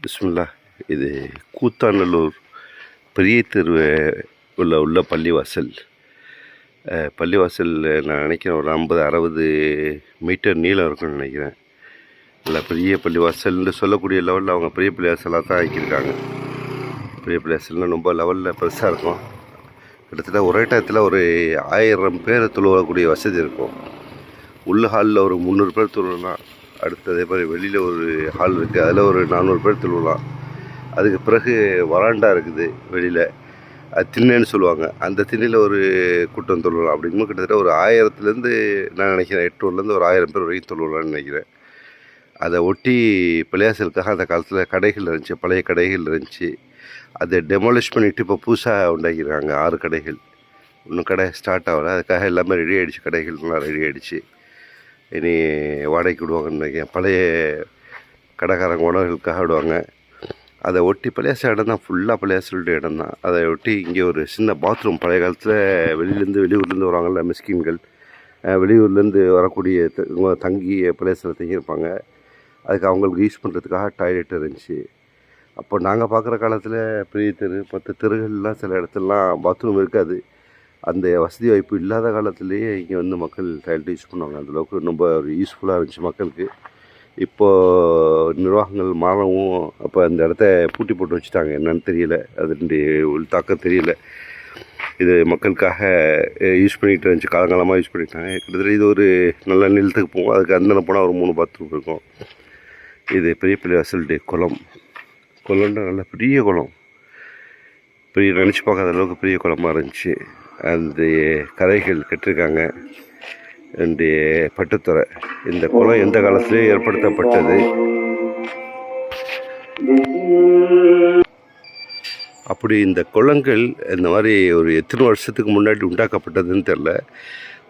பிஸ்மில்லா. இது கூத்தாநல்லூர் பெரிய தெரு உள்ள பள்ளிவாசல். பள்ளிவாசல் நான் நினைக்கிறேன் ஒரு 50-60 மீட்டர் நீளம் இருக்குன்னு நினைக்கிறேன். நல்லா பெரிய பள்ளிவாசல்னு சொல்லக்கூடிய லெவலில் அவங்க பெரிய பள்ளிவாசலாக தான் ஆக்கியிருக்காங்க. பெரிய பள்ளிவாசல்னால் ரொம்ப லெவலில் பெருசாக இருக்கும். கிட்டத்தட்ட ஒரே டயத்தில் ஒரு 1000 பேர் தொழுவக்கூடிய வசதி இருக்கும். உள்ள ஹாலில் ஒரு 300 பேர் தொழுவலாம். அடுத்து அதே மாதிரி வெளியில் ஒரு ஹால் இருக்குது, அதில் ஒரு 400 பேர் தொழுவலாம். அதுக்கு பிறகு வராண்டா இருக்குது வெளியில், அது திண்ணைன்னு சொல்லுவாங்க. அந்த திண்ணையில் ஒரு கூட்டம் தொழுவலாம். அப்படிங்கும்போது கிட்டத்தட்ட ஒரு 1000லேருந்து நான் நினைக்கிறேன் 800லேருந்து ஒரு 1000 பேர் வரைக்கும் தொழுவலாம்னு நினைக்கிறேன். அதை ஒட்டி பள்ளிவாசலுக்காக அந்த காலத்தில் கடைகள் இருந்துச்சு, பழைய கடைகள் இருந்துச்சு. அதை டெமாலிஷ் பண்ணிவிட்டு இப்போ புதுசாக உண்டாக்கியிருக்காங்க 6 கடைகள். இன்னும் கடை ஸ்டார்ட் ஆகலை. அதுக்காக எல்லாமே ரெடி ஆகிடுச்சு, கடைகள்லாம் ரெடி ஆகிடுச்சு. இனி வாடகைக்கு விடுவாங்கன்னு நினைக்கிறேன். பழைய கடைக்காரங்க உணவுகளுக்காக விடுவாங்க. அதை ஒட்டி பள்ளியாசல் இடம் தான், ஃபுல்லாக பள்ளியாசலுடைய இடம் தான். அதை ஒட்டி இங்கே ஒரு சின்ன பாத்ரூம். பழைய காலத்தில் வெளியூர்லேருந்து வருவாங்கள்ல மிஸ்கின்கள், வெளியூர்லேருந்து வரக்கூடிய தங்கி பள்ளியாசலில் தங்கியிருப்பாங்க. அதுக்கு அவங்களுக்கு யூஸ் பண்ணுறதுக்காக டாய்லெட் இருந்துச்சு. அப்போ நாங்கள் பார்க்குற காலத்தில் பெரிய தெரு 10 தெருகள்லாம் சில இடத்துலலாம் பாத்ரூம் இருக்காது. அந்த வசதி வாய்ப்பு இல்லாத காலத்துலேயே இங்கே வந்து மக்கள் டாய்லெட் யூஸ் பண்ணுவாங்க. அந்தளவுக்கு ரொம்ப ஒரு யூஸ்ஃபுல்லாக இருந்துச்சு மக்களுக்கு. இப்போது நிர்வாகங்கள் மாறவும் அப்போ அந்த இடத்த பூட்டி போட்டு வச்சுட்டாங்க. என்னன்னு தெரியல, அதனுடைய தாக்கம் தெரியல. இது மக்களுக்காக யூஸ் பண்ணிகிட்டு இருந்துச்சு, காலங்காலமாக யூஸ் பண்ணிட்டாங்க. கிட்டத்தட்ட இது ஒரு நல்ல நிலத்துக்கு போகும். அதுக்கு அந்த போனால் ஒரு 3 பாத்ரூம் இருக்கும். இது பெரிய பள்ளிவாசலுடைய குளம்னா நல்ல பெரிய குளம். பெரிய நினச்சி பார்க்காத அளவுக்கு பெரிய குளமாக இருந்துச்சு. அந்த கரைகள் கட்டிருக்காங்க. இந்த பட்டுத்துறை, இந்த குளம் எந்த காலத்திலேயே ஏற்படுத்தப்பட்டது. அப்படி இந்த குளங்கள் இந்த மாதிரி ஒரு எத்தனை வருஷத்துக்கு முன்னாடி உண்டாக்கப்பட்டதுன்னு தெரில.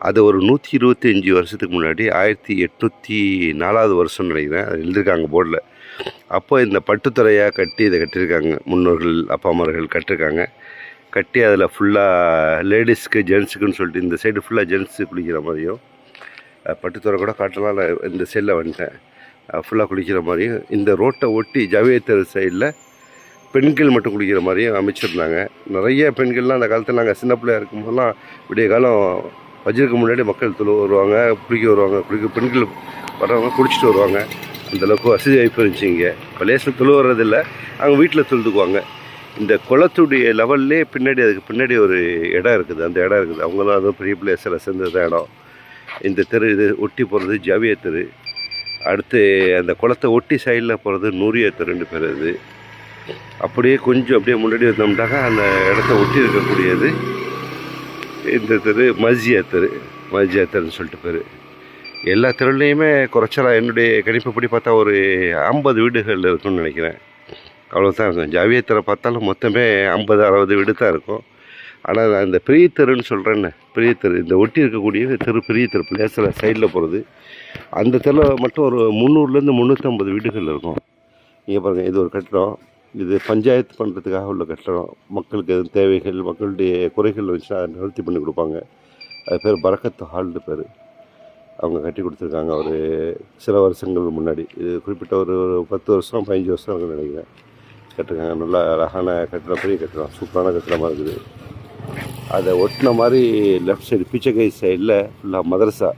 அது ஒரு 125 வருஷத்துக்கு முன்னாடி 1804 வருஷம்னு நினைக்கிறேன். அது எழுதியிருக்காங்க போர்டில். அப்போ இந்த பட்டுத்துறையாக கட்டி இதை கட்டியிருக்காங்க. முன்னோர்கள் அப்பா அம்மார்கள் கட்டிருக்காங்க. கட்டி அதில் ஃபுல்லாக லேடிஸ்க்கு ஜென்ஸுக்குன்னு சொல்லிட்டு இந்த சைடு ஃபுல்லாக ஜென்ஸு குளிக்கிற மாதிரியும், பட்டுத்துறை கூட காட்டலாம், நான் இந்த சைடில் வந்துட்டேன், ஃபுல்லாக குளிக்கிற மாதிரியும், இந்த ரோட்டை ஒட்டி ஜாவிய தெரு சைடில் பெண்கள் மட்டும் குளிக்கிற மாதிரியும் அமைச்சிருந்தாங்க. நிறைய பெண்கள்லாம் அந்த காலத்தில் நாங்கள் சின்ன பிள்ளையாக இருக்கும்போதெல்லாம் விடிய காலம் வஜ்ருக்கு முன்னாடி மக்கள் வருவாங்க, குளிக்க பெண்கள் வர்றவங்க குளிச்சுட்டு வருவாங்க. அந்தளவுக்கு வசதி வாய்ப்பு இருந்துச்சு. இங்கே பள்ளியாசல் தொழு வர்றதில்லை, அவங்க வீட்டில் தொழுதுக்குவாங்க. இந்த குளத்துடைய லெவல்லே பின்னாடி, அதுக்கு பின்னாடி ஒரு இடம் இருக்குது. அந்த இடம் இருக்குது, அவங்களாம் அதுவும் பெரிய பிளேஸில் சேர்ந்தது இடம். இந்த தெரு இது ஒட்டி போகிறது ஜாவிய தெரு. அடுத்து அந்த குளத்தை ஒட்டி சைடில் போகிறது நூரியா தெருன்னு பேர். இது அப்படியே கொஞ்சம் அப்படியே முன்னாடி வந்தோம்னாக்கா அந்த இடத்த ஒட்டி இருக்கக்கூடியது இந்த தெரு மஸ்ஜியா தெருன்னு சொல்லிட்டு பேர். எல்லா தெருவுலேயுமே குறைச்சலா என்னுடைய கணிப்புப்படி பார்த்தா ஒரு 50 வீடுகள் இருக்குன்னு நினைக்கிறேன். அவ்வளோதான் இருக்கும். ஜாவிய தெரு பார்த்தாலும் மொத்தமே 50-60 வீடு தான் இருக்கும். ஆனால் நான் இந்த பெரிய தெருன்னு சொல்கிறேன்னு, பெரிய தெரு இந்த ஒட்டி இருக்கக்கூடிய தெரு பெரிய தெரு பிளேஸில் சைடில் போகிறது, அந்த தெருவில் மட்டும் ஒரு 300லேருந்து 350 வீடுகள் இருக்கும். இங்கே பாருங்கள், இது ஒரு கட்டடம். இது பஞ்சாயத்து பண்ணுறதுக்காக உள்ள கட்டடம். மக்களுக்கு எதுவும் தேவைகள், மக்களுடைய குறைகள் வச்சு அதை நிவர்த்தி பண்ணி கொடுப்பாங்க. அது பேர் பரக்கத்து ஹால்னு பேர். அவங்க கட்டி கொடுத்துருக்காங்க ஒரு சில வருஷங்கள் முன்னாடி. இது குறிப்பிட்ட ஒரு 10 வருஷம் 15 வருஷம் நினைக்கிறேன் கட்டிருக்காங்க. நல்லா அழகான கட்டிடம், பெரிய கட்டிடம், சூப்பரான கட்டிடமாக இருக்குது. அதை ஒட்டின மாதிரி லெஃப்ட் சைடு பிச்சைக்கை சைடில் ஃபுல்லாக மதரசா,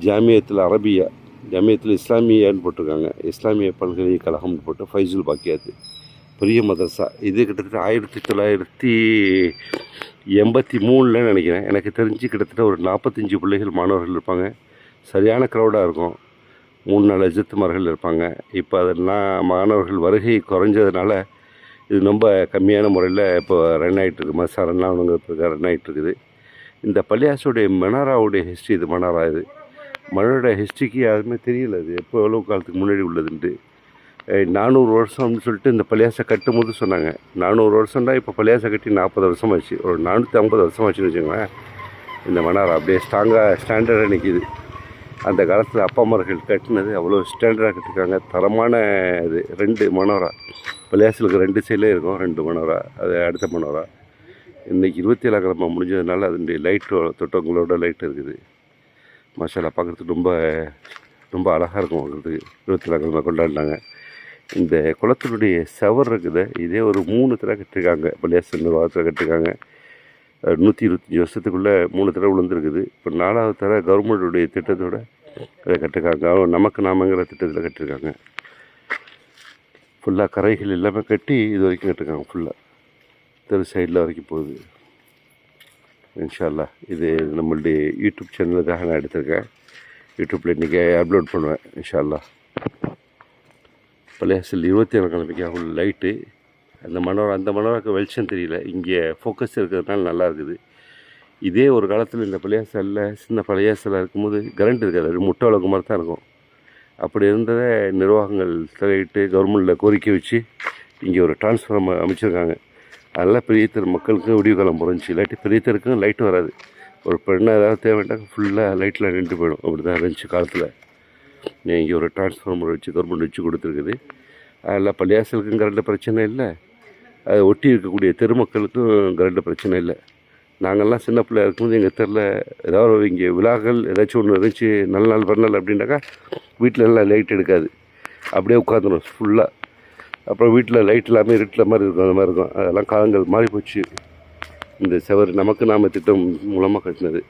ஜாமியத்தில் அரபியா, ஜாமியத்தில் இஸ்லாமியான்னு போட்டிருக்காங்க. இஸ்லாமிய பல்கலைக்கழகம்னு போட்டு ஃபைசுல் பாக்கியாத்து பெரிய மதரசா. இது கிட்டத்தட்ட 1983 நினைக்கிறேன். எனக்கு தெரிஞ்சு கிட்டத்தட்ட ஒரு 45 பிள்ளைகள் மாணவர்கள் இருப்பாங்க. சரியான க்ரௌடாக இருக்கும். 3-4 லட்சத்துமார்கள் இருப்பாங்க. இப்போ அதெல்லாம் மாணவர்கள் வருகை குறைஞ்சதுனால இது ரொம்ப கம்மியான முறையில் இப்போ ரன் ஆகிட்டுருக்கு. மசாரெல்லாம் அவங்க இப்போ ரன் ஆகிட்டுருக்குது. இந்த பள்ளியாசுடைய மனாராவுடைய ஹிஸ்ட்ரி, இது மனாரா, இது மனாரோட ஹிஸ்ட்ரிக்கு யாருமே தெரியல. இது எப்போ எவ்வளோ காலத்துக்கு முன்னாடி உள்ளதுன்ட்டு. 400 வருஷம்னு சொல்லிட்டு இந்த பள்ளியாசை கட்டும் போது சொன்னாங்க. 400 வருஷம்னா இப்போ பள்ளியாசை கட்டி 40 வருஷம் ஆச்சு, ஒரு 450 வருஷம் ஆச்சுன்னு வச்சுக்கோங்களேன். இந்த மனாரா அப்படியே ஸ்டாண்டர்டாக நிற்கிது. அந்த காலத்தில் அப்பா அம்மார்கள் கட்டினது அவ்வளோ ஸ்டாண்டர்டாக கட்டிருக்காங்க. தரமான இது. 2 மனோரா பள்ளியாசலுக்கு 2 சைட்லேயே இருக்கும், 2 மனோரா. அது அடுத்த மனோரா இன்றைக்கி 27ஆம் கிழமை முடிஞ்சதுனால அதனுடைய லைட்டு தொட்டவங்களோட லைட் இருக்குது. மாஷால்லா, பார்க்குறதுக்கு ரொம்ப ரொம்ப அழகாக இருக்கும். பார்க்குறதுக்கு 27ஆம் கிழமை கொண்டாடினாங்க. இந்த குளத்தினுடைய செவர் இருக்குது, இதே ஒரு 3 தடவை கட்டிருக்காங்க. பள்ளியாசல் நிர்வாகத்தில் கட்டிருக்காங்க. 125 வருஷத்துக்குள்ளே 3 தடவை விழுந்துருக்குது. இப்போ 4வது தடவை கவர்மெண்ட்டுடைய திட்டத்தோட அதை கட்டிருக்காங்க. நமக்கு நாமங்கிற திட்டத்தில் கட்டிருக்காங்க. ஃபுல்லாக கரைகள் எல்லாமே கட்டி இது வரைக்கும் கட்டிருக்காங்க. ஃபுல்லாக தெரு சைடில் வரைக்கும் போகுது. இன்ஷா அல்லாஹ் இது நம்மளுடைய யூடியூப் சேனலுக்காக நான் எடுத்திருக்கேன். யூடியூப்பில் இன்றைக்கி அப்லோட் பண்ணுவேன் இன்ஷா அல்லாஹ். பள்ளியாசல் 27 கிழமைக்கு அவங்க லைட்டு அந்த மனோராக்கு வெளிச்சம் தெரியல. இங்கே ஃபோக்கஸ் இருக்கிறதுனால நல்லா இருக்குது. இதே ஒரு காலத்தில் இந்த பள்ளியாசலில் சின்ன பள்ளியாசலாக இருக்கும்போது கரண்ட் இருக்காது, அது முட்டை வளர்க்கு மாதிரி தான் இருக்கும். அப்படி இருந்ததை நிர்வாகங்கள் தலையிட்டு கவர்மெண்ட்டில் கோரிக்கை வச்சு இங்கே ஒரு டிரான்ஸ்ஃபார்மர் அமைச்சிருக்காங்க. அதெல்லாம் பெரிய தெரு மக்களுக்கு விடிய காலம் புரிஞ்சு, இல்லாட்டி பெரிய தெருக்கும் லைட்டு வராது. ஒரு பெண்ணாக ஏதாவது தேவைட்டால் ஃபுல்லாக லைட்டில் நின்று போயிடும். அப்படி தான் இருந்துச்சு காலத்தில். இங்கே ஒரு டிரான்ஸ்ஃபார்மர் வச்சு கவர்மெண்ட் வச்சு கொடுத்துருக்குது. அதில் பள்ளியாசலுக்கும் கரண்ட் பிரச்சனை இல்லை, அதை ஒட்டி இருக்கக்கூடிய தெருமக்களுக்கும் கரண்ட் பிரச்சனை இல்லை. நாங்கள்லாம் சின்ன பிள்ளையா இருக்கும்போது எங்கள் தெருவில் ஏதாவது இங்கே விழாக்கள் ஏதாச்சும் ஒன்று இருந்துச்சு, நல்ல நாள் பிறநாள் அப்படின்னாக்கா வீட்டில் எல்லாம் லைட் எடுக்காது, அப்படியே உட்காந்துடும் ஃபுல்லாக. அப்புறம் வீட்டில் லைட் இல்லாமல் இருட்டில் மாதிரி இருக்கும், அந்த மாதிரி இருக்கும். அதெல்லாம் காலங்கள் மாறி போச்சு. இந்த செவர் நமக்கு நாம திட்டம் மூலமாக கட்டினது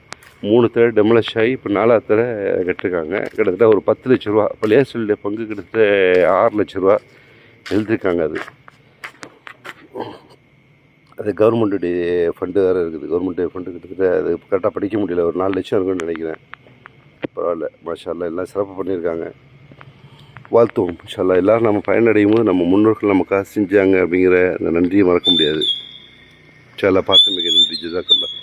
3 தடவை டெமலிஷ் ஆகி இப்போ 4வது தடவை கட்டிருக்காங்க. கிட்டத்தட்ட ஒரு 10 லட்ச ரூபா, பள்ளியாசலுடைய பங்கு கிட்டத்தட்ட 6 லட்ச ரூபா எழுதிருக்காங்க. அது கவர்மெண்ட்டுடைய ஃபண்டு வேறு இருக்குது. கவர்மெண்ட்டு ஃபண்டு கிட்டத்தட்ட அது கரெக்டாக படிக்க முடியல, ஒரு 4 லட்சம் இருக்குன்னு நினைக்கிறேன். பரவாயில்ல, மாஷா அல்லாஹ் எல்லாம் சிறப்பாக பண்ணியிருக்காங்க. வாழ்த்துவோம் மாஷா அல்லாஹ். எல்லோரும் நம்ம பயனடையும் போது நம்ம முன்னோர்கள் நமக்காக செஞ்சாங்க அப்படிங்கிற அந்த நன்றியை மறக்க முடியாது. இன்ஷா அல்லாஹ். பார்த்து மிக நன்றி. ஜஸாக்கல்லாஹ்.